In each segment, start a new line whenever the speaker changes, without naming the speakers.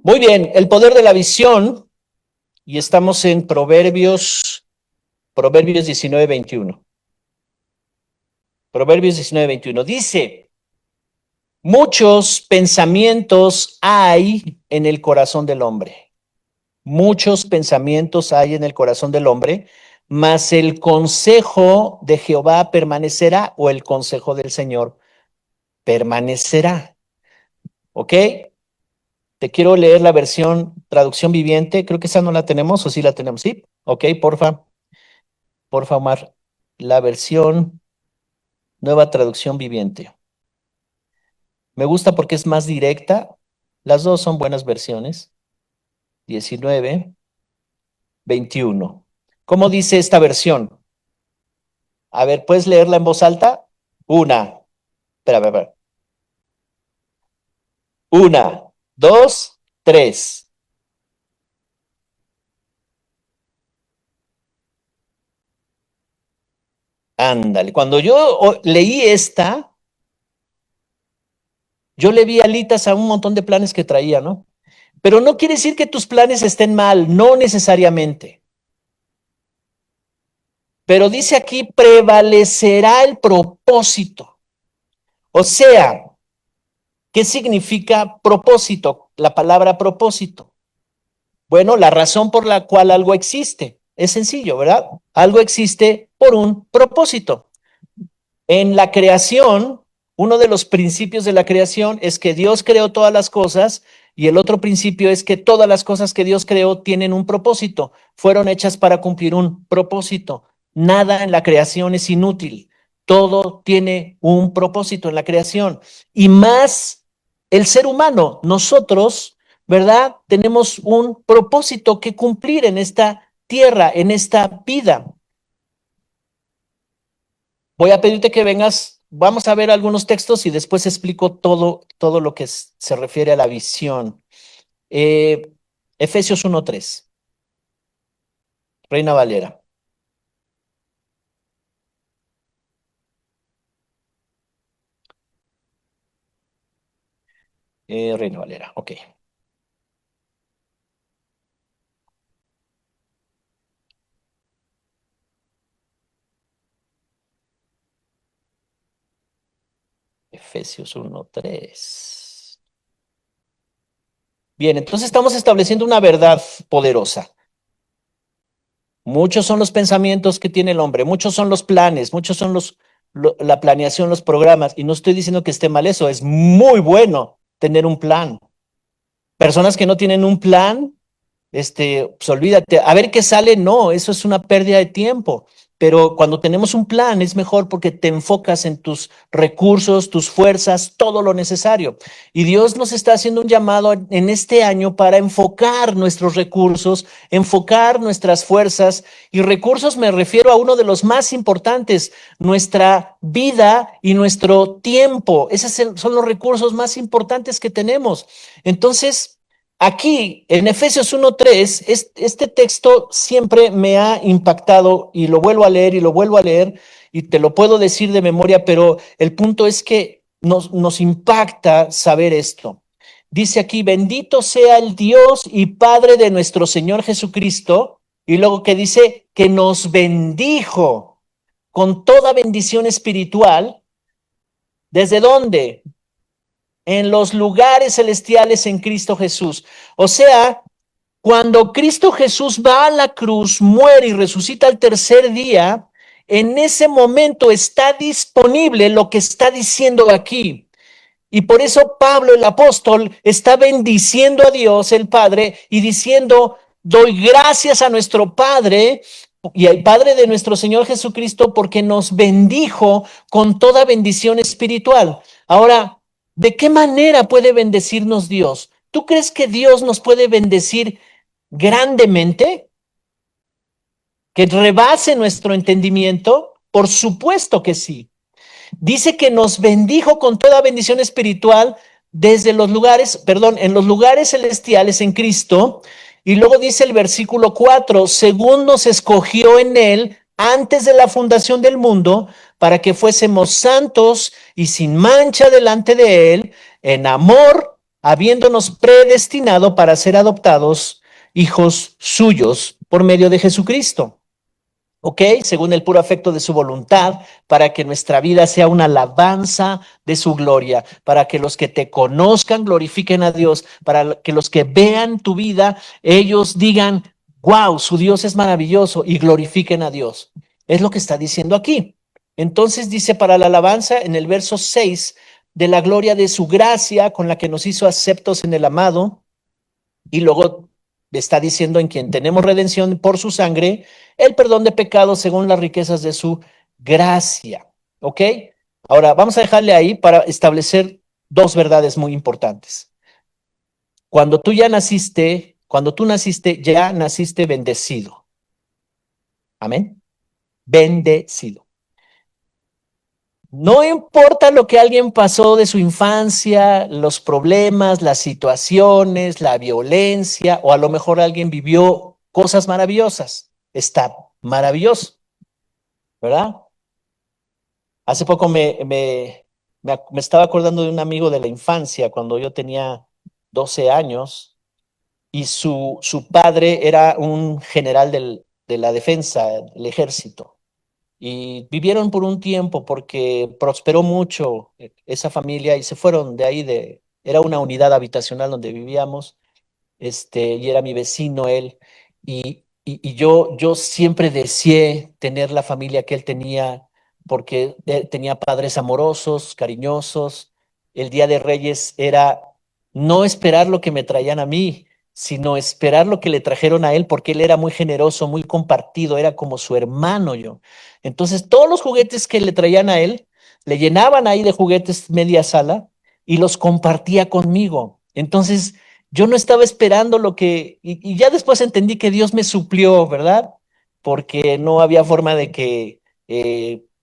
Muy bien, el poder de la visión, y estamos en Proverbios 19:21. Proverbios 19:21. Dice, muchos pensamientos hay en el corazón del hombre. Muchos pensamientos hay en el corazón del hombre, mas el consejo de Jehová permanecerá, o el consejo del Señor permanecerá. ¿Ok? Te quiero leer la versión traducción viviente. Creo que esa no la tenemos, o sí la tenemos. Sí, ok, porfa, Omar. La versión nueva traducción viviente. Me gusta porque es más directa. Las dos son buenas versiones. 19:21. ¿Cómo dice esta versión? A ver, ¿puedes leerla en voz alta? Espera. Una, dos, tres. Ándale. Cuando yo leí esta, yo le vi alitas a un montón de planes que traía, ¿no? Pero no quiere decir que tus planes estén mal, no necesariamente. Pero dice aquí, prevalecerá el propósito. O sea, ¿qué significa propósito? La palabra propósito. Bueno, la razón por la cual algo existe. Es sencillo, ¿verdad? Algo existe por un propósito. En la creación, uno de los principios de la creación es que Dios creó todas las cosas, y el otro principio es que todas las cosas que Dios creó tienen un propósito, fueron hechas para cumplir un propósito. Nada en la creación es inútil, todo tiene un propósito en la creación. Y más el ser humano, nosotros, ¿verdad? Tenemos un propósito que cumplir en esta tierra, en esta vida. Voy a pedirte que vengas, vamos a ver algunos textos y después explico todo lo que se refiere a la visión. Efesios 1:3, Reina Valera. Reina Valera, ok. Efesios 1:3. Bien, entonces estamos estableciendo una verdad poderosa. Muchos son los pensamientos que tiene el hombre, muchos son los planes, muchos son la planeación, los programas, y no estoy diciendo que esté mal eso, es muy bueno tener un plan. Personas que no tienen un plan, pues olvídate, a ver qué sale, no, eso es una pérdida de tiempo. Pero cuando tenemos un plan es mejor porque te enfocas en tus recursos, tus fuerzas, todo lo necesario. Y Dios nos está haciendo un llamado en este año para enfocar nuestros recursos, enfocar nuestras fuerzas. Y recursos me refiero a uno de los más importantes, nuestra vida y nuestro tiempo. Esos son los recursos más importantes que tenemos. Entonces, aquí, en Efesios 1:3, este texto siempre me ha impactado y lo vuelvo a leer y lo vuelvo a leer y te lo puedo decir de memoria, pero el punto es que nos impacta saber esto. Dice aquí, bendito sea el Dios y Padre de nuestro Señor Jesucristo, y luego que dice que nos bendijo con toda bendición espiritual. ¿Desde dónde? En los lugares celestiales en Cristo Jesús. O sea, cuando Cristo Jesús va a la cruz, muere y resucita al tercer día, en ese momento está disponible lo que está diciendo aquí. Y por eso Pablo, el apóstol, está bendiciendo a Dios, el Padre, y diciendo, doy gracias a nuestro Padre y al Padre de nuestro Señor Jesucristo porque nos bendijo con toda bendición espiritual. Ahora, ¿de qué manera puede bendecirnos Dios? ¿Tú crees que Dios nos puede bendecir grandemente? ¿Que rebase nuestro entendimiento? Por supuesto que sí. Dice que nos bendijo con toda bendición espiritual desde los lugares, en los lugares celestiales en Cristo. Y luego dice el versículo 4, según nos escogió en él antes de la fundación del mundo, para que fuésemos santos y sin mancha delante de él, en amor, habiéndonos predestinado para ser adoptados hijos suyos por medio de Jesucristo. ¿Ok? Según el puro afecto de su voluntad, para que nuestra vida sea una alabanza de su gloria, para que los que te conozcan glorifiquen a Dios, para que los que vean tu vida, ellos digan, wow, su Dios es maravilloso y glorifiquen a Dios. Es lo que está diciendo aquí. Entonces dice para la alabanza en el verso 6, de la gloria de su gracia con la que nos hizo aceptos en el amado, y luego está diciendo en quien tenemos redención por su sangre, el perdón de pecados según las riquezas de su gracia. ¿Ok? Ahora vamos a dejarle ahí para establecer dos verdades muy importantes. Cuando tú naciste, ya naciste bendecido. Amén. Bendecido. No importa lo que alguien pasó de su infancia, los problemas, las situaciones, la violencia, o a lo mejor alguien vivió cosas maravillosas. Está maravilloso, ¿verdad? Hace poco me estaba acordando de un amigo de la infancia cuando yo tenía 12 años y su padre era un general de la defensa, el ejército. Y vivieron por un tiempo porque prosperó mucho esa familia y se fueron de ahí era una unidad habitacional donde vivíamos, y era mi vecino él, y yo siempre deseé tener la familia que él tenía, porque tenía padres amorosos, cariñosos. El Día de Reyes era no esperar lo que me traían a mí, sino esperar lo que le trajeron a él, porque él era muy generoso, muy compartido, era como su hermano yo. Entonces, todos los juguetes que le traían a él, le llenaban ahí de juguetes media sala y los compartía conmigo. Entonces, yo no estaba esperando y ya después entendí que Dios me suplió, ¿verdad? Porque no había forma de que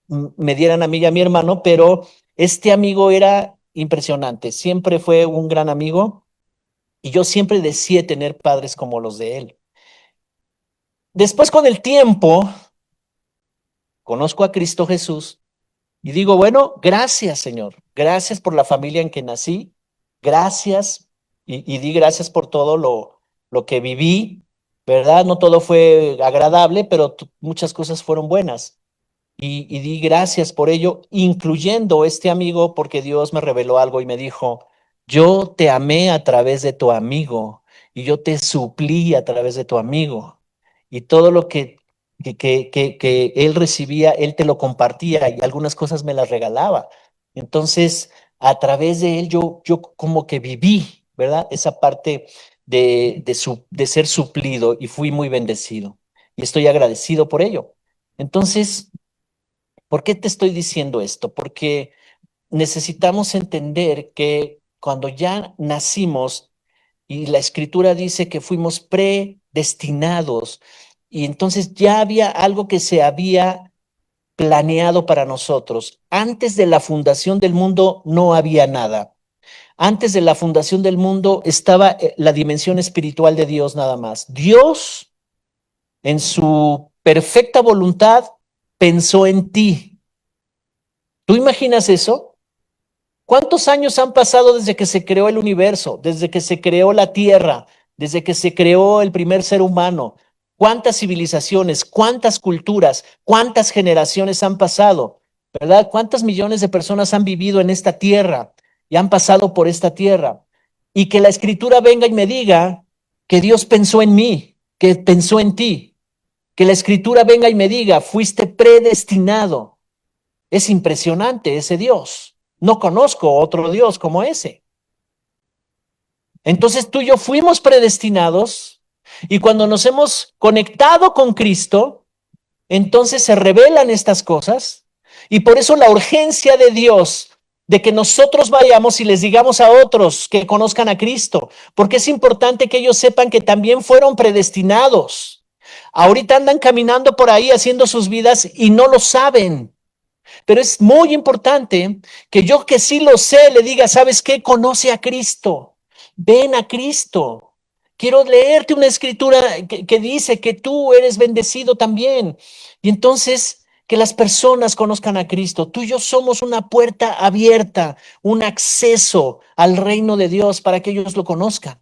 me dieran a mí y a mi hermano, pero este amigo era impresionante, siempre fue un gran amigo y yo siempre deseé tener padres como los de él. Después con el tiempo, conozco a Cristo Jesús y digo, bueno, gracias Señor, gracias por la familia en que nací, gracias y di gracias por todo lo que viví, ¿verdad? No todo fue agradable, pero muchas cosas fueron buenas y di gracias por ello, incluyendo este amigo, porque Dios me reveló algo y me dijo, yo te amé a través de tu amigo y yo te suplí a través de tu amigo y todo lo que él recibía, él te lo compartía y algunas cosas me las regalaba. Entonces, a través de él yo como que viví, ¿verdad? Esa parte de ser suplido y fui muy bendecido y estoy agradecido por ello. Entonces, ¿por qué te estoy diciendo esto? Porque necesitamos entender que cuando ya nacimos y la escritura dice que fuimos predestinados y entonces ya había algo que se había planeado para nosotros. Antes de la fundación del mundo no había nada. Antes de la fundación del mundo estaba la dimensión espiritual de Dios nada más. Dios, en su perfecta voluntad, pensó en ti. ¿Tú imaginas eso? ¿Cuántos años han pasado desde que se creó el universo, desde que se creó la tierra, desde que se creó el primer ser humano? ¿Cuántas civilizaciones, cuántas culturas, cuántas generaciones han pasado? ¿Verdad? ¿Cuántas millones de personas han vivido en esta tierra y han pasado por esta tierra? Y que la escritura venga y me diga que Dios pensó en mí, que pensó en ti. Que la escritura venga y me diga, fuiste predestinado. Es impresionante ese Dios. No conozco otro Dios como ese. Entonces tú y yo fuimos predestinados y cuando nos hemos conectado con Cristo, entonces se revelan estas cosas y por eso la urgencia de Dios de que nosotros vayamos y les digamos a otros que conozcan a Cristo, porque es importante que ellos sepan que también fueron predestinados. Ahorita andan caminando por ahí haciendo sus vidas y no lo saben. Pero es muy importante que yo que sí lo sé, le diga, ¿sabes qué? Conoce a Cristo, ven a Cristo. Quiero leerte una escritura que dice que tú eres bendecido también. Y entonces, que las personas conozcan a Cristo. Tú y yo somos una puerta abierta, un acceso al reino de Dios para que ellos lo conozcan.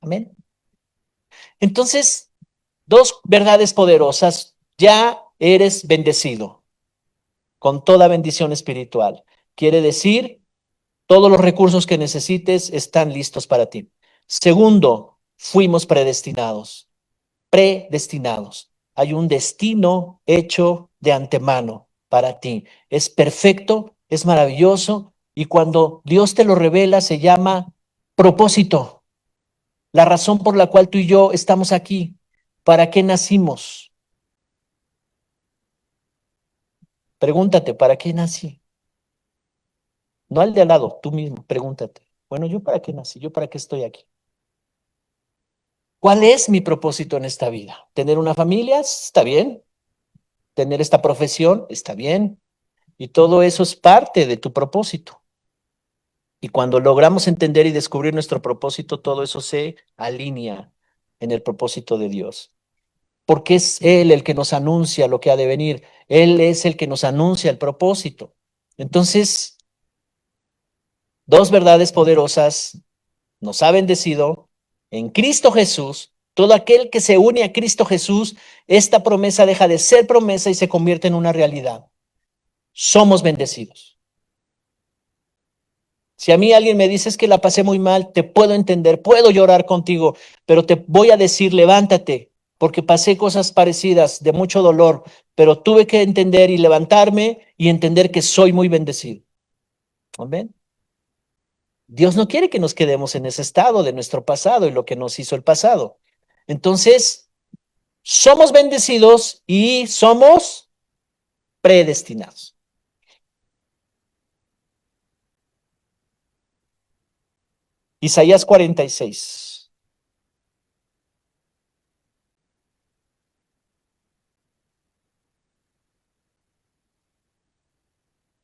Amén. Entonces, dos verdades poderosas. Ya eres bendecido con toda bendición espiritual. Quiere decir, todos los recursos que necesites están listos para ti. Segundo, fuimos predestinados. Predestinados. Hay un destino hecho de antemano para ti. Es perfecto, es maravilloso, y cuando Dios te lo revela se llama propósito. La razón por la cual tú y yo estamos aquí. ¿Para qué nacimos? Pregúntate, ¿para qué nací? No al de al lado, tú mismo, pregúntate. Bueno, ¿yo para qué nací? ¿Yo para qué estoy aquí? ¿Cuál es mi propósito en esta vida? ¿Tener una familia? Está bien. ¿Tener esta profesión? Está bien. Y todo eso es parte de tu propósito. Y cuando logramos entender y descubrir nuestro propósito, todo eso se alinea en el propósito de Dios. Porque es Él el que nos anuncia lo que ha de venir. Él es el que nos anuncia el propósito. Entonces, dos verdades poderosas nos ha bendecido en Cristo Jesús. Todo aquel que se une a Cristo Jesús, esta promesa deja de ser promesa y se convierte en una realidad. Somos bendecidos. Si a mí alguien me dice es que la pasé muy mal, te puedo entender, puedo llorar contigo, pero te voy a decir, levántate, porque pasé cosas parecidas de mucho dolor, pero tuve que entender y levantarme y entender que soy muy bendecido. ¿Amén? Dios no quiere que nos quedemos en ese estado de nuestro pasado y lo que nos hizo el pasado. Entonces, somos bendecidos y somos predestinados. Isaías 46.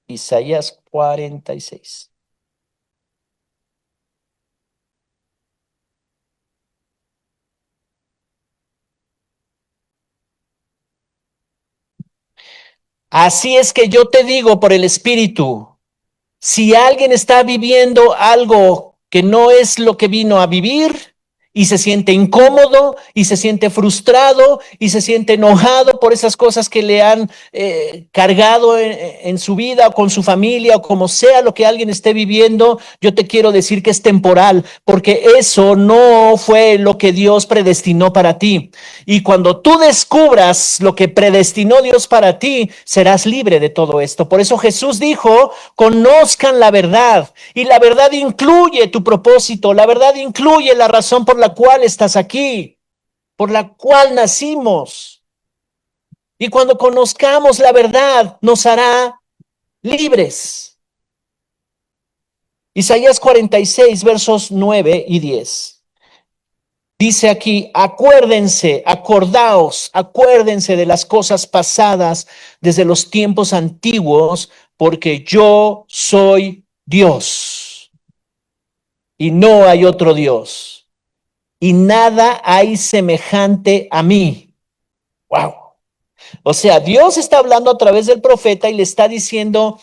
Isaías 46. Así es que yo te digo por el Espíritu, si alguien está viviendo algo que no es lo que vino a vivir y se siente incómodo y se siente frustrado y se siente enojado por esas cosas que le han cargado en su vida o con su familia o como sea lo que alguien esté viviendo, yo te quiero decir que es temporal, porque eso no fue lo que Dios predestinó para ti. Y cuando tú descubras lo que predestinó Dios para ti, serás libre de todo esto. Por eso Jesús dijo, conozcan la verdad. Y la verdad incluye tu propósito. La verdad incluye la razón por la cual estás aquí, por la cual nacimos. Y cuando conozcamos la verdad, nos hará libres. Isaías 46, versos 9 y 10. Dice aquí, acuérdense, acordaos, acuérdense de las cosas pasadas desde los tiempos antiguos, porque yo soy Dios y no hay otro Dios, y nada hay semejante a mí. Wow. O sea, Dios está hablando a través del profeta y le está diciendo,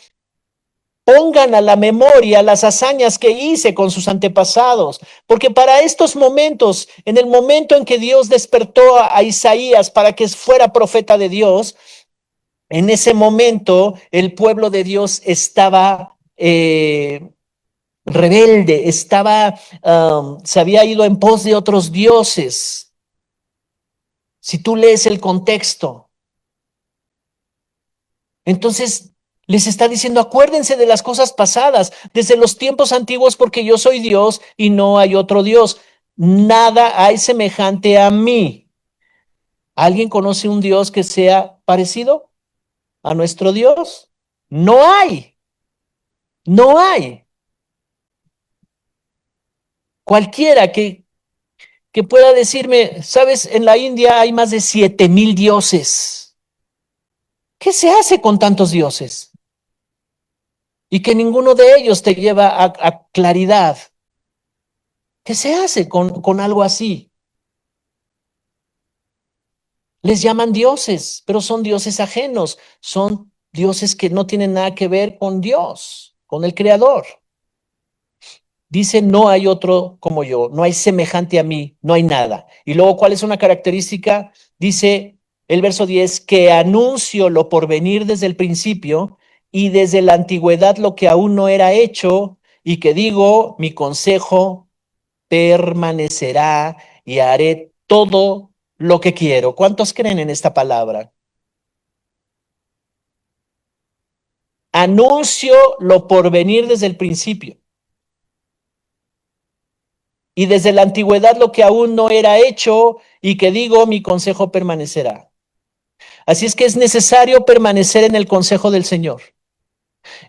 pongan a la memoria las hazañas que hice con sus antepasados, porque para estos momentos, en el momento en que Dios despertó a Isaías para que fuera profeta de Dios, en ese momento el pueblo de Dios estaba rebelde, se había ido en pos de otros dioses. Si tú lees el contexto, entonces les está diciendo, acuérdense de las cosas pasadas, desde los tiempos antiguos, porque yo soy Dios y no hay otro Dios. Nada hay semejante a mí. ¿Alguien conoce un Dios que sea parecido a nuestro Dios? No hay, no hay. Cualquiera que pueda decirme, sabes, en la India hay más de 7,000 dioses. ¿Qué se hace con tantos dioses? Y que ninguno de ellos te lleva a claridad. ¿Qué se hace con algo así? Les llaman dioses, pero son dioses ajenos, son dioses que no tienen nada que ver con Dios, con el Creador. Dice, no hay otro como yo, no hay semejante a mí, no hay nada. Y luego, ¿cuál es una característica? Dice el verso 10, que anuncio lo por venir desde el principio y desde la antigüedad lo que aún no era hecho, y que digo, mi consejo permanecerá y haré todo lo que quiero. ¿Cuántos creen en esta palabra? Anuncio lo por venir desde el principio y desde la antigüedad lo que aún no era hecho, y que digo, mi consejo permanecerá. Así es que es necesario permanecer en el consejo del Señor.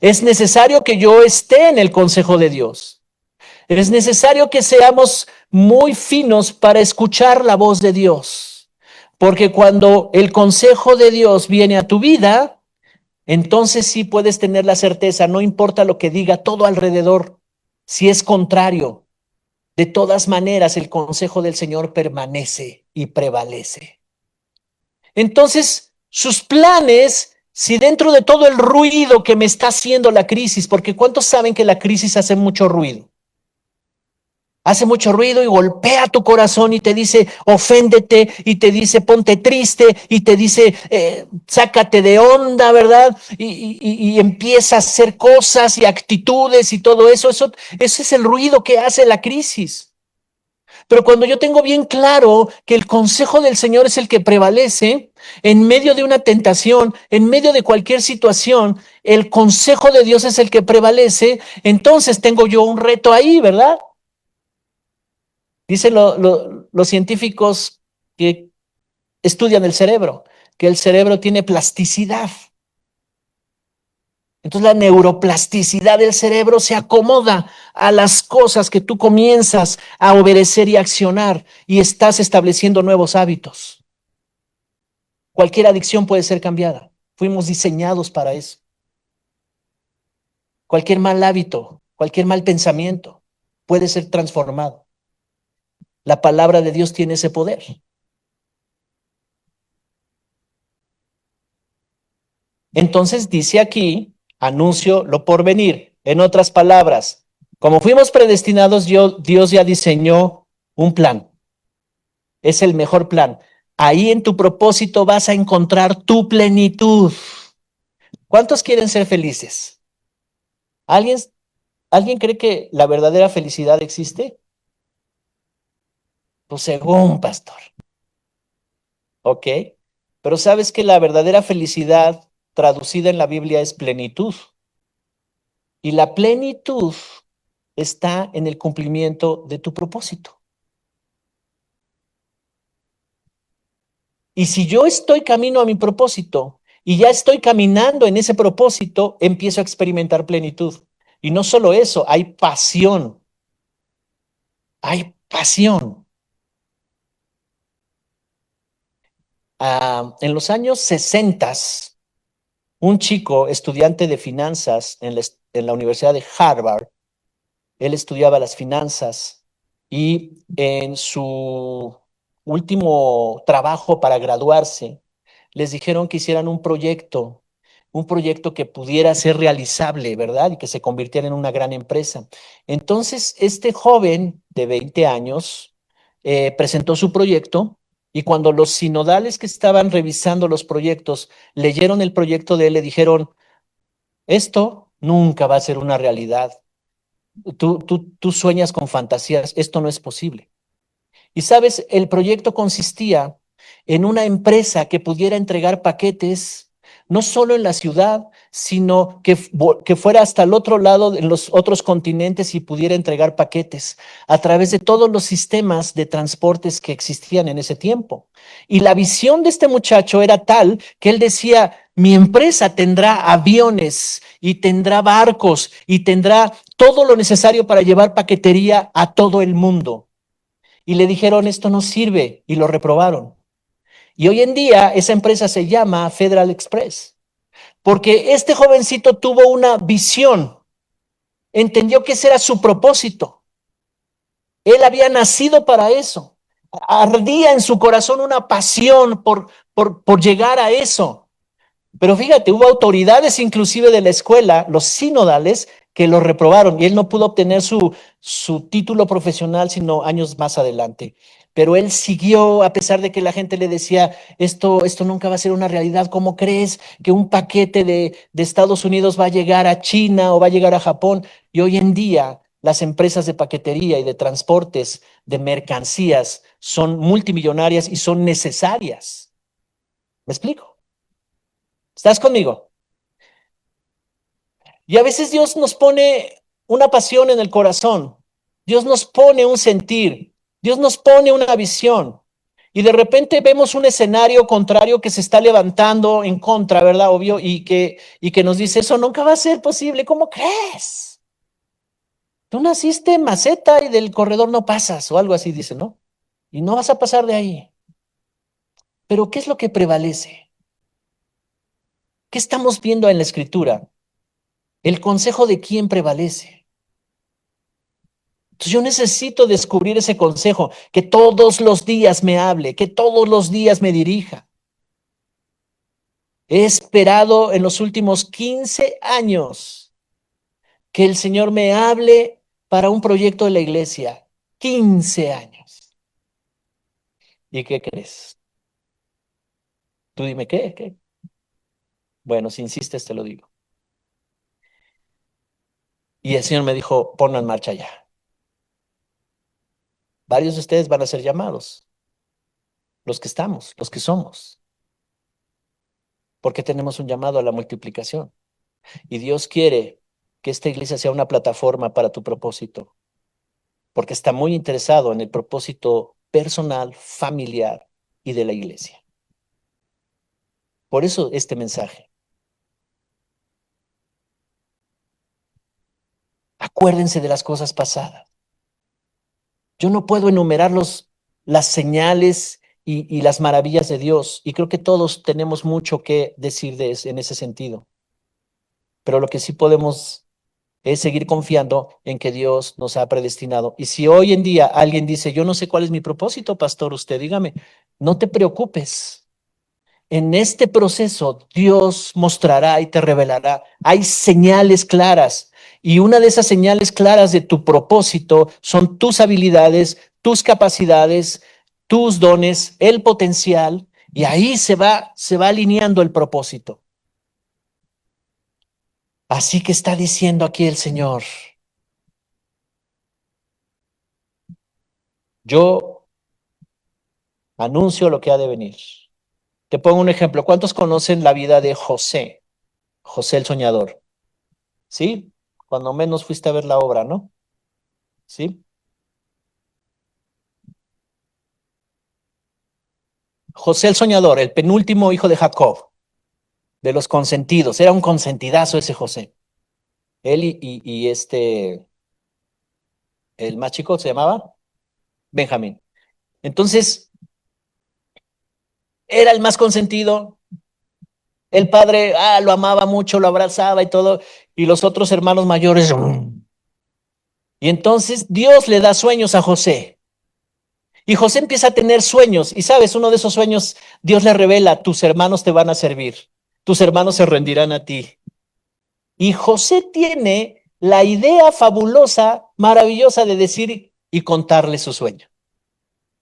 Es necesario que yo esté en el consejo de Dios. Es necesario que seamos muy finos para escuchar la voz de Dios. Porque cuando el consejo de Dios viene a tu vida, entonces sí puedes tener la certeza, no importa lo que diga todo alrededor, si es contrario, de todas maneras el consejo del Señor permanece y prevalece. Entonces, sus planes, si dentro de todo el ruido que me está haciendo la crisis, porque ¿cuántos saben que la crisis hace mucho ruido? Hace mucho ruido y golpea tu corazón y te dice, oféndete, y te dice, ponte triste, y te dice, sácate de onda, ¿verdad? Y empieza a hacer cosas y actitudes y todo eso. Ese es el ruido que hace la crisis. Pero cuando yo tengo bien claro que el consejo del Señor es el que prevalece, en medio de una tentación, en medio de cualquier situación, el consejo de Dios es el que prevalece, entonces tengo yo un reto ahí, ¿verdad? Dicen los científicos que estudian el cerebro, que el cerebro tiene plasticidad. Entonces la neuroplasticidad del cerebro se acomoda a las cosas que tú comienzas a obedecer y accionar, y estás estableciendo nuevos hábitos. Cualquier adicción puede ser cambiada. Fuimos diseñados para eso. Cualquier mal hábito, cualquier mal pensamiento puede ser transformado. La palabra de Dios tiene ese poder. Entonces dice aquí, anuncio lo por venir. En otras palabras, como fuimos predestinados, Dios ya diseñó un plan. Es el mejor plan. Ahí en tu propósito vas a encontrar tu plenitud. ¿Cuántos quieren ser felices? ¿Alguien, ¿Alguien cree que la verdadera felicidad existe? Pues según, pastor. ¿Ok? Pero sabes que la verdadera felicidad traducida en la Biblia es plenitud. Y la plenitud está en el cumplimiento de tu propósito. Y si yo estoy camino a mi propósito y ya estoy caminando en ese propósito, empiezo a experimentar plenitud. Y no solo eso, hay pasión. Hay pasión. En los años 60, un chico, estudiante de finanzas en la Universidad de Harvard, él estudiaba las finanzas, y en su último trabajo para graduarse, les dijeron que hicieran un proyecto que pudiera ser realizable, ¿verdad? Y que se convirtiera en una gran empresa. Entonces, este joven de 20 años presentó su proyecto, y cuando los sinodales que estaban revisando los proyectos leyeron el proyecto de él, le dijeron, esto nunca va a ser una realidad. Tú sueñas con fantasías, esto no es posible. Y sabes, el proyecto consistía en una empresa que pudiera entregar paquetes, no solo en la ciudad, sino que fuera hasta el otro lado, en los otros continentes, y pudiera entregar paquetes a través de todos los sistemas de transportes que existían en ese tiempo. Y la visión de este muchacho era tal que él decía, mi empresa tendrá aviones y tendrá barcos y tendrá todo lo necesario para llevar paquetería a todo el mundo. Y le dijeron, esto no sirve, y lo reprobaron. Y hoy en día esa empresa se llama Federal Express, porque este jovencito tuvo una visión, entendió que ese era su propósito. Él había nacido para eso. Ardía en su corazón una pasión por llegar a eso. Pero fíjate, hubo autoridades inclusive de la escuela, los sinodales, que lo reprobaron y él no pudo obtener su título profesional sino años más adelante. Pero él siguió a pesar de que la gente le decía, esto nunca va a ser una realidad. ¿Cómo crees que un paquete de Estados Unidos va a llegar a China o va a llegar a Japón? Y hoy en día las empresas de paquetería y de transportes de mercancías son multimillonarias y son necesarias. ¿Me explico? ¿Estás conmigo? Y a veces Dios nos pone una pasión en el corazón, Dios nos pone un sentir, Dios nos pone una visión. Y de repente vemos un escenario contrario que se está levantando en contra, ¿verdad? Obvio, y que nos dice, eso nunca va a ser posible, ¿cómo crees? Tú naciste en maceta y del corredor no pasas, o algo así dice, ¿no? Y no vas a pasar de ahí. Pero ¿qué es lo que prevalece? ¿Qué estamos viendo en la escritura? ¿El consejo de quién prevalece? Entonces yo necesito descubrir ese consejo, que todos los días me hable, que todos los días me dirija. He esperado en los últimos 15 años que el Señor me hable para un proyecto de la iglesia. 15 años. ¿Y qué crees? Tú dime, ¿qué? Bueno, si insistes te lo digo. Y el Señor me dijo, ponlo en marcha ya. Varios de ustedes van a ser llamados, los que estamos, los que somos, porque tenemos un llamado a la multiplicación. Y Dios quiere que esta iglesia sea una plataforma para tu propósito, porque está muy interesado en el propósito personal, familiar y de la iglesia. Por eso este mensaje. Acuérdense de las cosas pasadas. Yo no puedo enumerar las señales y las maravillas de Dios, y creo que todos tenemos mucho que decir en ese sentido. Pero lo que sí podemos es seguir confiando en que Dios nos ha predestinado. Y si hoy en día alguien dice, yo no sé cuál es mi propósito, pastor, usted dígame, no te preocupes. En este proceso Dios mostrará y te revelará. Hay señales claras y una de esas señales claras de tu propósito son tus habilidades, tus capacidades, tus dones, el potencial, y ahí se va alineando el propósito. Así que está diciendo aquí el Señor, yo anuncio lo que ha de venir. Te pongo un ejemplo. ¿Cuántos conocen la vida de José? José el soñador. ¿Sí? Cuando menos fuiste a ver la obra, ¿no? ¿Sí? José el soñador, el penúltimo hijo de Jacob, de los consentidos. Era un consentidazo ese José. Él el más chico se llamaba Benjamín. Entonces, era el más consentido. El padre lo amaba mucho, lo abrazaba y todo. Y los otros hermanos mayores. Y entonces Dios le da sueños a José. Y José empieza a tener sueños. Y sabes, uno de esos sueños, Dios le revela, tus hermanos te van a servir. Tus hermanos se rendirán a ti. Y José tiene la idea fabulosa, maravillosa de decir y contarle su sueño.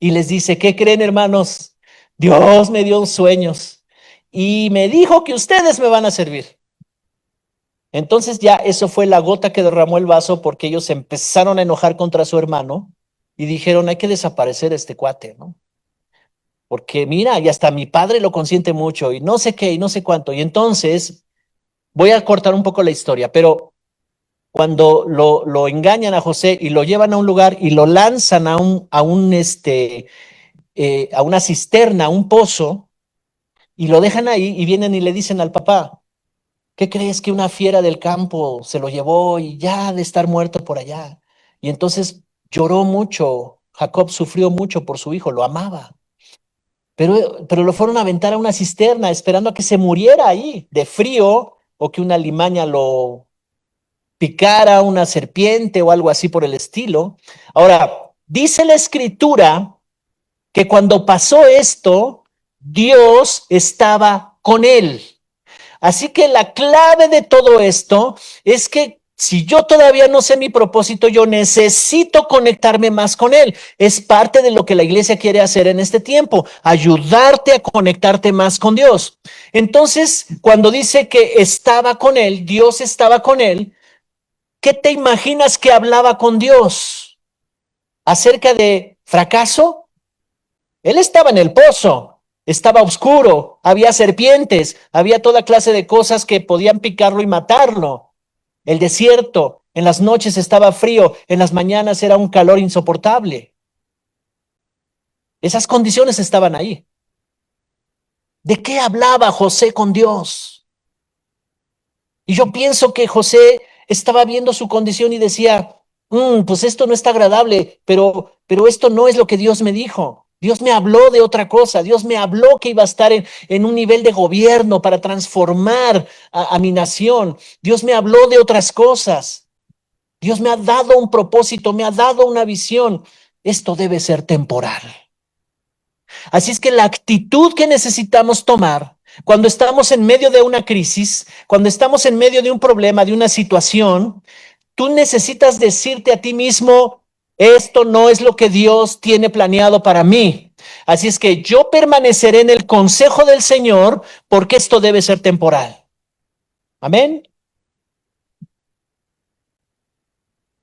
Y les dice, ¿qué creen, hermanos? Dios me dio sueños y me dijo que ustedes me van a servir. Entonces ya eso fue la gota que derramó el vaso, porque ellos empezaron a enojar contra su hermano y dijeron, hay que desaparecer a este cuate, ¿no? Porque mira, y hasta mi padre lo consiente mucho y no sé qué y no sé cuánto. Y entonces voy a cortar un poco la historia, pero cuando lo engañan a José y lo llevan a un lugar y lo lanzan a una cisterna, a un pozo, y lo dejan ahí y vienen y le dicen al papá, ¿qué crees que una fiera del campo se lo llevó y ya ha de estar muerto por allá? Y entonces lloró mucho, Jacob sufrió mucho por su hijo, lo amaba. Pero lo fueron a aventar a una cisterna esperando a que se muriera ahí de frío o que una limaña lo picara, una serpiente o algo así por el estilo. Ahora, dice la escritura que cuando pasó esto, Dios estaba con él. Así que la clave de todo esto es que si yo todavía no sé mi propósito, yo necesito conectarme más con Él. Es parte de lo que la iglesia quiere hacer en este tiempo, ayudarte a conectarte más con Dios. Entonces, cuando dice que estaba con Él, Dios estaba con Él, ¿qué te imaginas que hablaba con Dios? ¿Acerca de fracaso? Él estaba en el pozo, estaba oscuro, había serpientes, había toda clase de cosas que podían picarlo y matarlo. El desierto, en las noches estaba frío, en las mañanas era un calor insoportable. Esas condiciones estaban ahí. ¿De qué hablaba José con Dios? Y yo pienso que José estaba viendo su condición y decía, pues esto no está agradable, pero esto no es lo que Dios me dijo. Dios me habló de otra cosa. Dios me habló que iba a estar en un nivel de gobierno para transformar a mi nación. Dios me habló de otras cosas. Dios me ha dado un propósito, me ha dado una visión. Esto debe ser temporal. Así es que la actitud que necesitamos tomar cuando estamos en medio de una crisis, cuando estamos en medio de un problema, de una situación, tú necesitas decirte a ti mismo, esto no es lo que Dios tiene planeado para mí. Así es que yo permaneceré en el consejo del Señor porque esto debe ser temporal. Amén.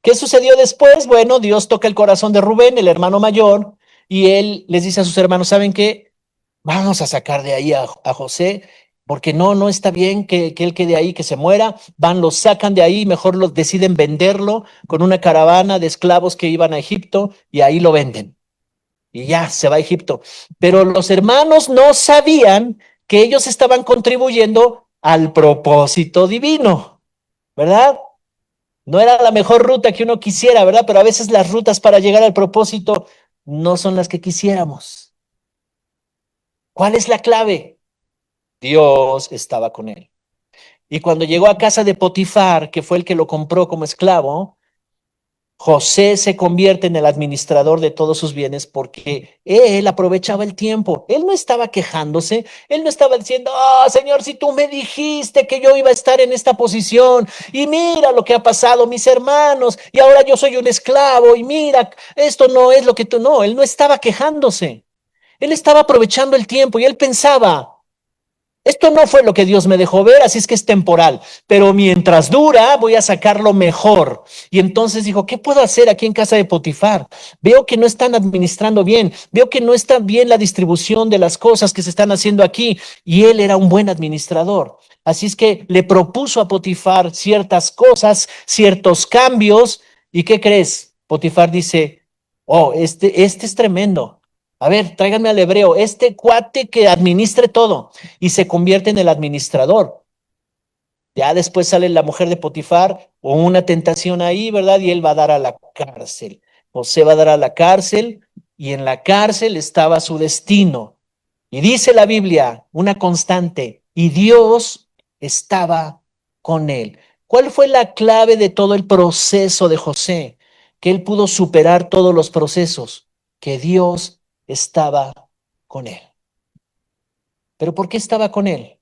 ¿Qué sucedió después? Bueno, Dios toca el corazón de Rubén, el hermano mayor, y él les dice a sus hermanos, ¿saben qué? Vamos a sacar de ahí a José, porque no está bien que él quede ahí, que se muera. Van, lo sacan de ahí, mejor lo deciden venderlo con una caravana de esclavos que iban a Egipto y ahí lo venden. Y ya se va a Egipto. Pero los hermanos no sabían que ellos estaban contribuyendo al propósito divino, ¿verdad? No era la mejor ruta que uno quisiera, ¿verdad? Pero a veces las rutas para llegar al propósito no son las que quisiéramos. ¿Cuál es la clave? Dios estaba con él. Y cuando llegó a casa de Potifar, que fue el que lo compró como esclavo, José se convierte en el administrador de todos sus bienes porque él aprovechaba el tiempo. Él no estaba quejándose, él no estaba diciendo, oh, Señor, si tú me dijiste que yo iba a estar en esta posición y mira lo que ha pasado, mis hermanos, y ahora yo soy un esclavo y mira, esto no es lo que tú, no, él no estaba quejándose. Él estaba aprovechando el tiempo y él pensaba, esto no fue lo que Dios me dejó ver, así es que es temporal, pero mientras dura voy a sacar lo mejor. Y entonces dijo, ¿qué puedo hacer aquí en casa de Potifar? Veo que no están administrando bien, veo que no está bien la distribución de las cosas que se están haciendo aquí. Y él era un buen administrador. Así es que le propuso a Potifar ciertas cosas, ciertos cambios. ¿Y qué crees? Potifar dice, oh, este es tremendo. A ver, tráiganme al hebreo, este cuate que administre todo y se convierte en el administrador. Ya después sale la mujer de Potifar o una tentación ahí, ¿verdad? Y él va a dar a la cárcel. José va a dar a la cárcel y en la cárcel estaba su destino. Y dice la Biblia, una constante, y Dios estaba con él. ¿Cuál fue la clave de todo el proceso de José? Que él pudo superar todos los procesos, que Dios estaba con él. ¿Pero por qué estaba con él?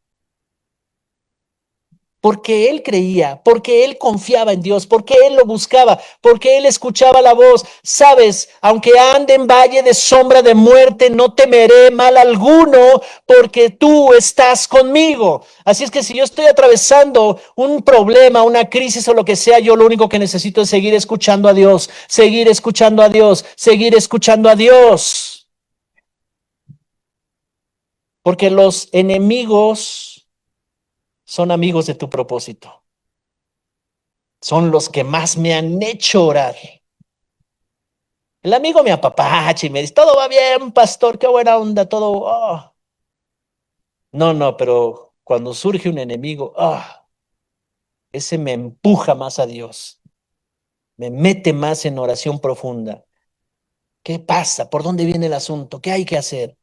Porque él creía, porque él confiaba en Dios, porque él lo buscaba, porque él escuchaba la voz. Sabes, aunque ande en valle de sombra de muerte, no temeré mal alguno, porque tú estás conmigo. Así es que si yo estoy atravesando un problema, una crisis o lo que sea, yo lo único que necesito es seguir escuchando a Dios, seguir escuchando a Dios, seguir escuchando a Dios. Porque los enemigos son amigos de tu propósito. Son los que más me han hecho orar. El amigo me apapacha y me dice, todo va bien, pastor, qué buena onda, todo. Oh. No, pero cuando surge un enemigo, ese me empuja más a Dios, me mete más en oración profunda. ¿Qué pasa? ¿Por dónde viene el asunto? ¿Qué hay que hacer?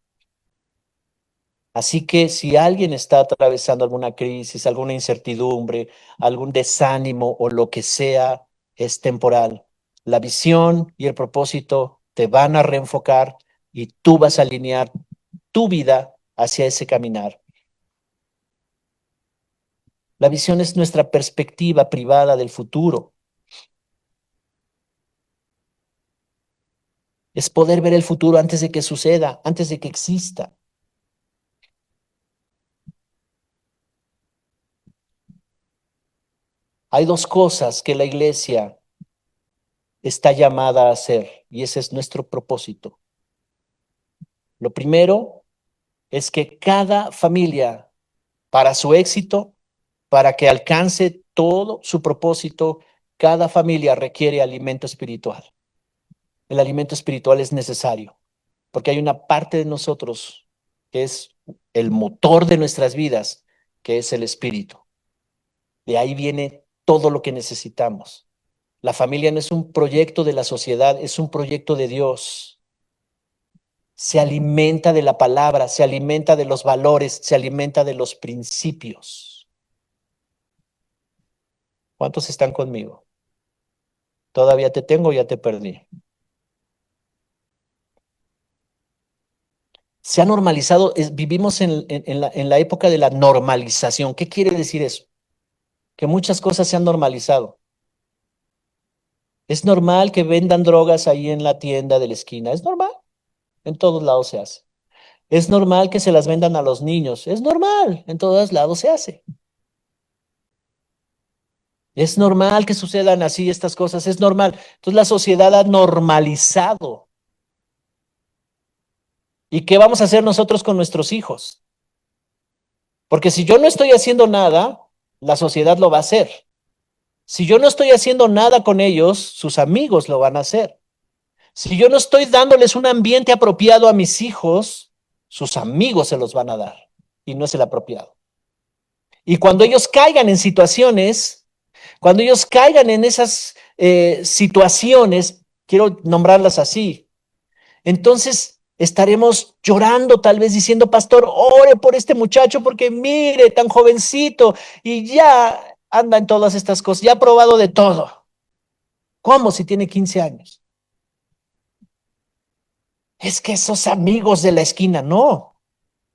Así que si alguien está atravesando alguna crisis, alguna incertidumbre, algún desánimo o lo que sea, es temporal. La visión y el propósito te van a reenfocar y tú vas a alinear tu vida hacia ese caminar. La visión es nuestra perspectiva privada del futuro. Es poder ver el futuro antes de que suceda, antes de que exista. Hay dos cosas que la iglesia está llamada a hacer, y ese es nuestro propósito. Lo primero es que cada familia, para su éxito, para que alcance todo su propósito, cada familia requiere alimento espiritual. El alimento espiritual es necesario, porque hay una parte de nosotros que es el motor de nuestras vidas, que es el espíritu. De ahí viene todo lo que necesitamos. La familia no es un proyecto de la sociedad, es un proyecto de Dios. Se alimenta de la palabra, se alimenta de los valores, se alimenta de los principios. ¿Cuántos están conmigo? ¿Todavía te tengo o ya te perdí? Se ha normalizado, vivimos en la época de la normalización. ¿Qué quiere decir eso? Que muchas cosas se han normalizado. Es normal que vendan drogas ahí en la tienda de la esquina, es normal, en todos lados se hace. Es normal que se las vendan a los niños, es normal, en todos lados se hace. Es normal que sucedan así estas cosas, es normal. Entonces la sociedad ha normalizado. ¿Y qué vamos a hacer nosotros con nuestros hijos? Porque si yo no estoy haciendo nada, la sociedad lo va a hacer. Si yo no estoy haciendo nada con ellos, sus amigos lo van a hacer. Si yo no estoy dándoles un ambiente apropiado a mis hijos, sus amigos se los van a dar y no es el apropiado. Y cuando ellos caigan en situaciones, cuando ellos caigan en esas situaciones, quiero nombrarlas así, entonces estaremos llorando, tal vez diciendo, pastor, ore por este muchacho porque mire, tan jovencito y ya anda en todas estas cosas, ya ha probado de todo. ¿Cómo si tiene 15 años? Es que esos amigos de la esquina, no,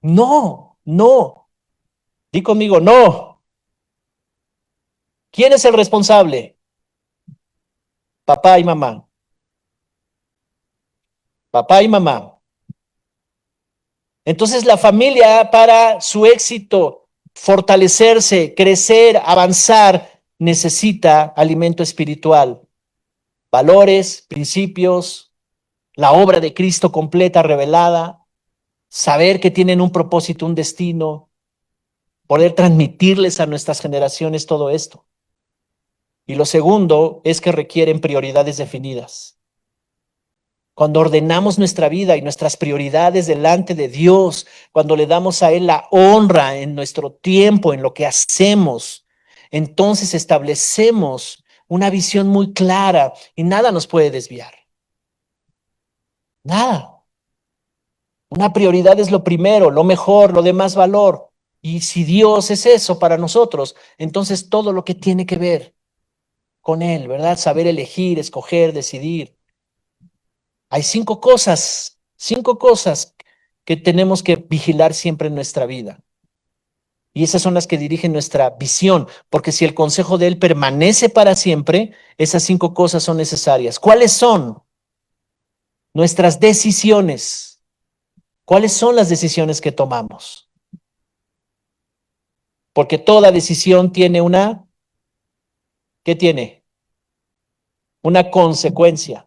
no, no. Di conmigo, no. ¿Quién es el responsable? Papá y mamá. Papá y mamá. Entonces la familia para su éxito, fortalecerse, crecer, avanzar, necesita alimento espiritual, valores, principios, la obra de Cristo completa, revelada, saber que tienen un propósito, un destino, poder transmitirles a nuestras generaciones todo esto. Y lo segundo es que requieren prioridades definidas. Cuando ordenamos nuestra vida y nuestras prioridades delante de Dios, cuando le damos a Él la honra en nuestro tiempo, en lo que hacemos, entonces establecemos una visión muy clara y nada nos puede desviar. Nada. Una prioridad es lo primero, lo mejor, lo de más valor. Y si Dios es eso para nosotros, entonces todo lo que tiene que ver con Él, ¿verdad? Saber elegir, escoger, decidir. Hay cinco cosas que tenemos que vigilar siempre en nuestra vida. Y esas son las que dirigen nuestra visión, porque si el consejo de Él permanece para siempre, esas cinco cosas son necesarias. ¿Cuáles son? Nuestras decisiones. ¿Cuáles son las decisiones que tomamos? Porque toda decisión tiene ¿qué tiene? Una consecuencia.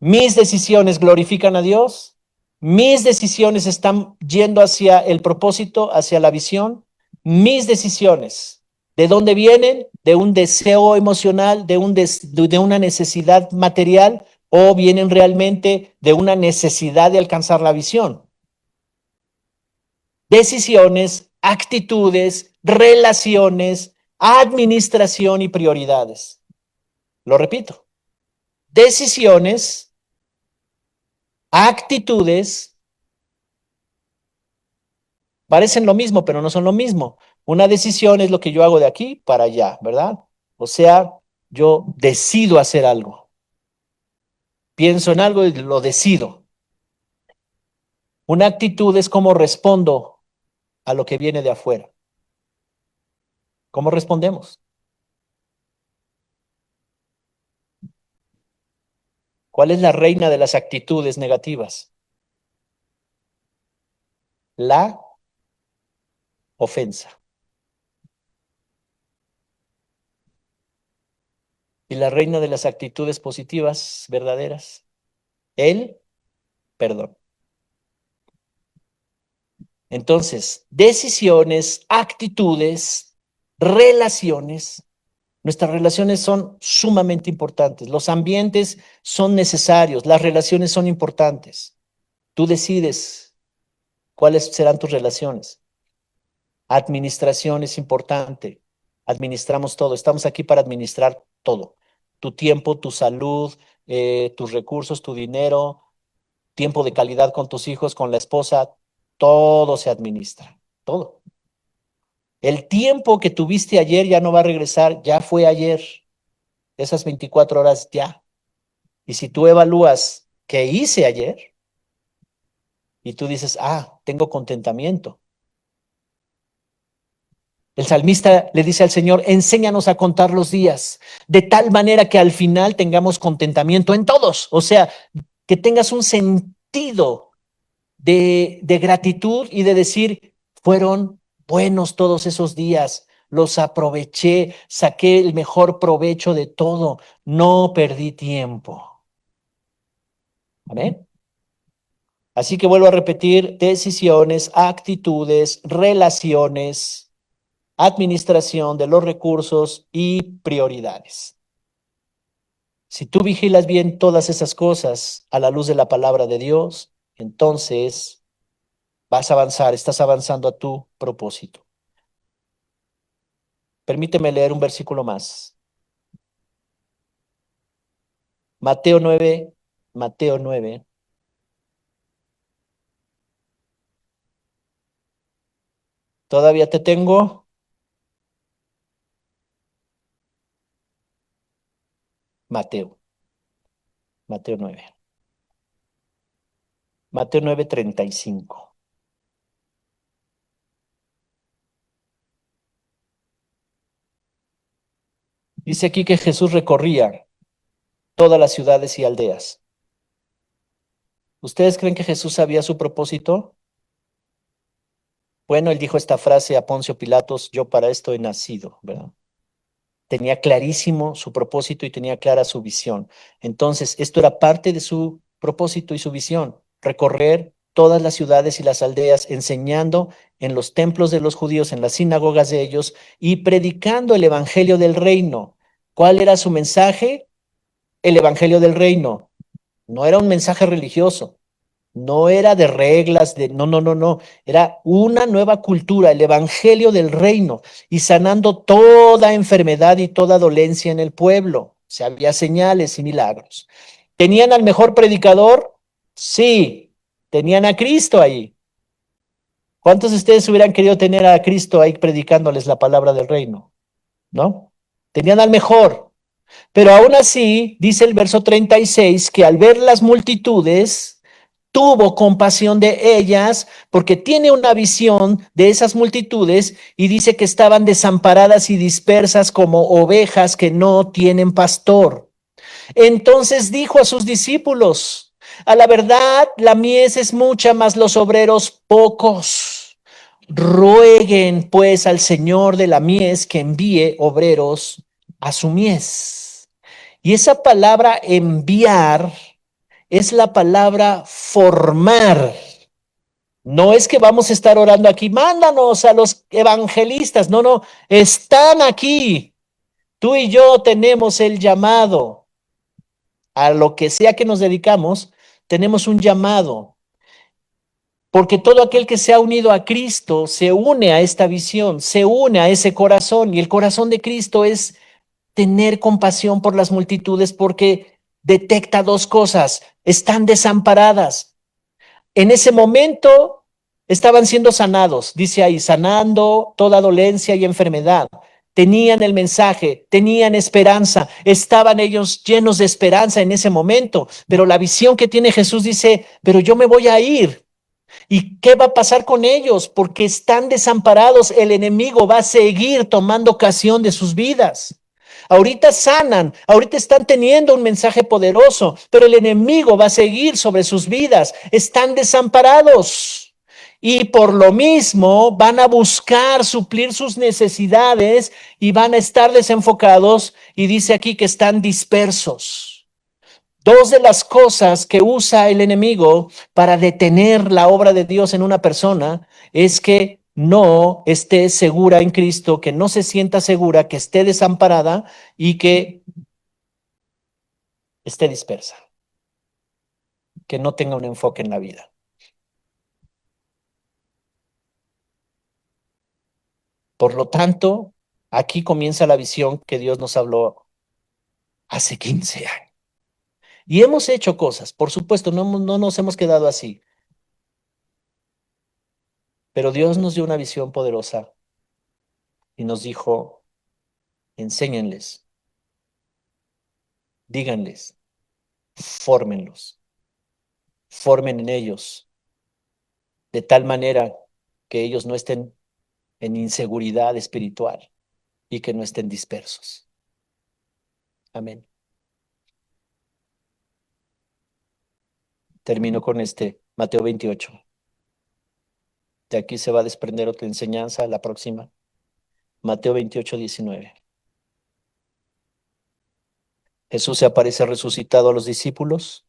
Mis decisiones glorifican a Dios. Mis decisiones están yendo hacia el propósito, hacia la visión. Mis decisiones, ¿de dónde vienen? ¿De un deseo emocional, de una necesidad material o vienen realmente de una necesidad de alcanzar la visión? Decisiones, actitudes, relaciones, administración y prioridades. Lo repito. Decisiones, actitudes, parecen lo mismo, pero no son lo mismo. Una decisión es lo que yo hago de aquí para allá, ¿verdad? O sea, yo decido hacer algo. Pienso en algo y lo decido. Una actitud es cómo respondo a lo que viene de afuera. ¿Cómo respondemos? ¿Cuál es la reina de las actitudes negativas? La ofensa. Y la reina de las actitudes positivas, verdaderas, el perdón. Entonces, decisiones, actitudes, relaciones. Nuestras relaciones son sumamente importantes. Los ambientes son necesarios. Las relaciones son importantes. Tú decides cuáles serán tus relaciones. Administración es importante. Administramos todo. Estamos aquí para administrar todo. Tu tiempo, tu salud, tus recursos, tu dinero, tiempo de calidad con tus hijos, con la esposa. Todo se administra. Todo. El tiempo que tuviste ayer ya no va a regresar. Ya fue ayer. Esas 24 horas ya. Y si tú evalúas qué hice ayer y tú dices, tengo contentamiento. El salmista le dice al Señor, enséñanos a contar los días, de tal manera que al final tengamos contentamiento en todos. O sea, que tengas un sentido de gratitud y de decir, fueron buenos todos esos días, los aproveché, saqué el mejor provecho de todo, no perdí tiempo. Amén. Así que vuelvo a repetir, decisiones, actitudes, relaciones, administración de los recursos y prioridades. Si tú vigilas bien todas esas cosas a la luz de la palabra de Dios, entonces vas a avanzar, estás avanzando a tu propósito. Permíteme leer un versículo más. Mateo 9. ¿Todavía te tengo? Mateo 9. Mateo 9:35. Dice aquí que Jesús recorría todas las ciudades y aldeas. ¿Ustedes creen que Jesús sabía su propósito? Bueno, él dijo esta frase a Poncio Pilatos, yo para esto he nacido, ¿verdad? Tenía clarísimo su propósito y tenía clara su visión. Entonces, esto era parte de su propósito y su visión, recorrer todas las ciudades y las aldeas, enseñando en los templos de los judíos, en las sinagogas de ellos, y predicando el evangelio del reino. ¿Cuál era su mensaje? El evangelio del reino. No era un mensaje religioso. No era de reglas, no. Era una nueva cultura, el evangelio del reino, y sanando toda enfermedad y toda dolencia en el pueblo. O sea, había señales y milagros. ¿Tenían al mejor predicador? Sí. Tenían a Cristo ahí. ¿Cuántos de ustedes hubieran querido tener a Cristo ahí predicándoles la palabra del reino? ¿No? Tenían al mejor. Pero aún así, dice el verso 36, que al ver las multitudes, tuvo compasión de ellas porque tiene una visión de esas multitudes y dice que estaban desamparadas y dispersas como ovejas que no tienen pastor. Entonces dijo a sus discípulos, a la verdad la mies es mucha, mas los obreros pocos. Rueguen pues al Señor de la mies que envíe obreros a su mies. Y esa palabra enviar es la palabra formar. No es que vamos a estar orando aquí, mándanos a los evangelistas. No, están aquí. Tú y yo tenemos el llamado. A lo que sea que nos dedicamos, tenemos un llamado. Porque todo aquel que se ha unido a Cristo se une a esta visión, se une a ese corazón. Y el corazón de Cristo es tener compasión por las multitudes porque detecta dos cosas. Están desamparadas. En ese momento estaban siendo sanados, dice ahí, sanando toda dolencia y enfermedad. Tenían el mensaje, tenían esperanza, estaban ellos llenos de esperanza en ese momento, pero la visión que tiene Jesús dice, pero yo me voy a ir. ¿Y qué va a pasar con ellos? Porque están desamparados, el enemigo va a seguir tomando ocasión de sus vidas. Ahorita sanan, ahorita están teniendo un mensaje poderoso, pero el enemigo va a seguir sobre sus vidas. Están desamparados. Y por lo mismo van a buscar suplir sus necesidades y van a estar desenfocados. Y dice aquí que están dispersos. Dos de las cosas que usa el enemigo para detener la obra de Dios en una persona es que no esté segura en Cristo, que no se sienta segura, que esté desamparada y que esté dispersa, que no tenga un enfoque en la vida. Por lo tanto, aquí comienza la visión que Dios nos habló hace 15 años. Y hemos hecho cosas, por supuesto, no nos hemos quedado así, pero Dios nos dio una visión poderosa y nos dijo, enséñenles, díganles, fórmenlos, formen en ellos, de tal manera que ellos no estén en inseguridad espiritual y que no estén dispersos. Amén. Termino con Mateo 28. De aquí se va a desprender otra enseñanza, la próxima. Mateo 28, 19. Jesús se aparece resucitado a los discípulos.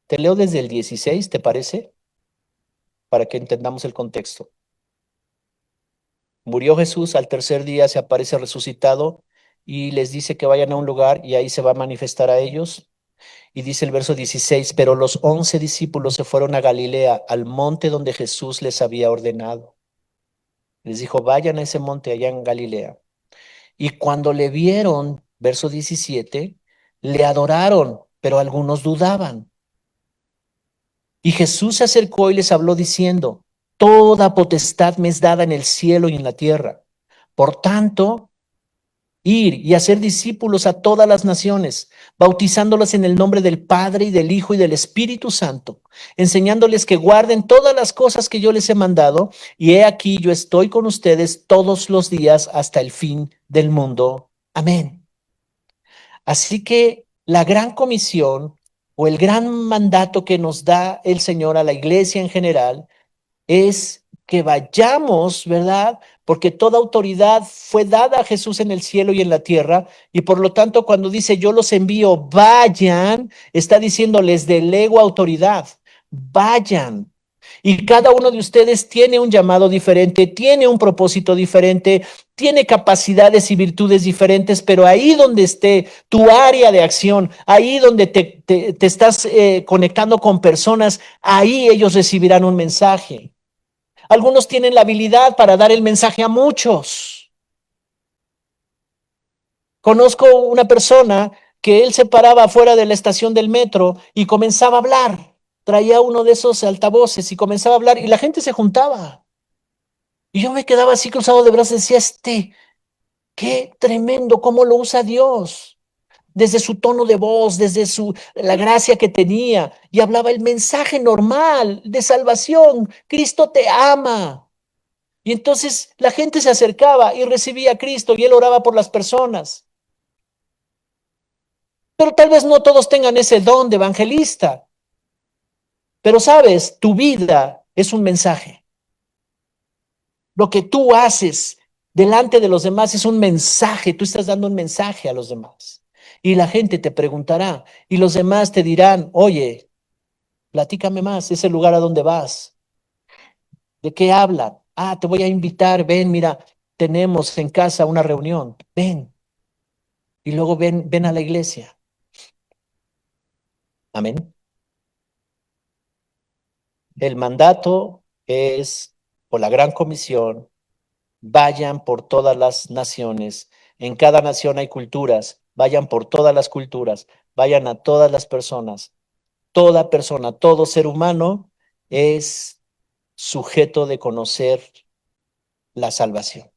Te leo desde el 16, ¿te parece? Para que entendamos el contexto. Murió Jesús, al tercer día se aparece resucitado y les dice que vayan a un lugar y ahí se va a manifestar a ellos. Y dice el verso 16, pero los 11 discípulos se fueron a Galilea, al monte donde Jesús les había ordenado. Les dijo, vayan a ese monte allá en Galilea. Y cuando le vieron, verso 17, le adoraron, pero algunos dudaban. Y Jesús se acercó y les habló diciendo, toda potestad me es dada en el cielo y en la tierra. Por tanto, ir y hacer discípulos a todas las naciones, bautizándolos en el nombre del Padre y del Hijo y del Espíritu Santo, enseñándoles que guarden todas las cosas que yo les he mandado, y he aquí yo estoy con ustedes todos los días hasta el fin del mundo. Amén. Así que la gran comisión o el gran mandato que nos da el Señor a la iglesia en general es que vayamos, ¿verdad? Porque toda autoridad fue dada a Jesús en el cielo y en la tierra, y por lo tanto cuando dice yo los envío, vayan, está diciendo les delego autoridad, vayan. Y cada uno de ustedes tiene un llamado diferente, tiene un propósito diferente, tiene capacidades y virtudes diferentes, pero ahí donde esté tu área de acción, ahí donde te estás conectando con personas, ahí ellos recibirán un mensaje. Algunos tienen la habilidad para dar el mensaje a muchos. Conozco una persona que él se paraba afuera de la estación del metro y comenzaba a hablar. Traía uno de esos altavoces y comenzaba a hablar y la gente se juntaba. Y yo me quedaba así cruzado de brazos y decía, qué tremendo, cómo lo usa Dios. Desde su tono de voz, desde la gracia que tenía. Y hablaba el mensaje normal de salvación. Cristo te ama. Y entonces la gente se acercaba y recibía a Cristo y él oraba por las personas. Pero tal vez no todos tengan ese don de evangelista. Pero sabes, tu vida es un mensaje. Lo que tú haces delante de los demás es un mensaje. Tú estás dando un mensaje a los demás. Y la gente te preguntará y los demás te dirán, oye, platícame más, ese lugar a donde vas. ¿De qué hablan? Ah, te voy a invitar, ven, mira, tenemos en casa una reunión, ven. Y luego ven a la iglesia. Amén. El mandato es, o la gran comisión, vayan por todas las naciones. En cada nación hay culturas, vayan por todas las culturas, vayan a todas las personas. Toda persona, todo ser humano es sujeto de conocer la salvación.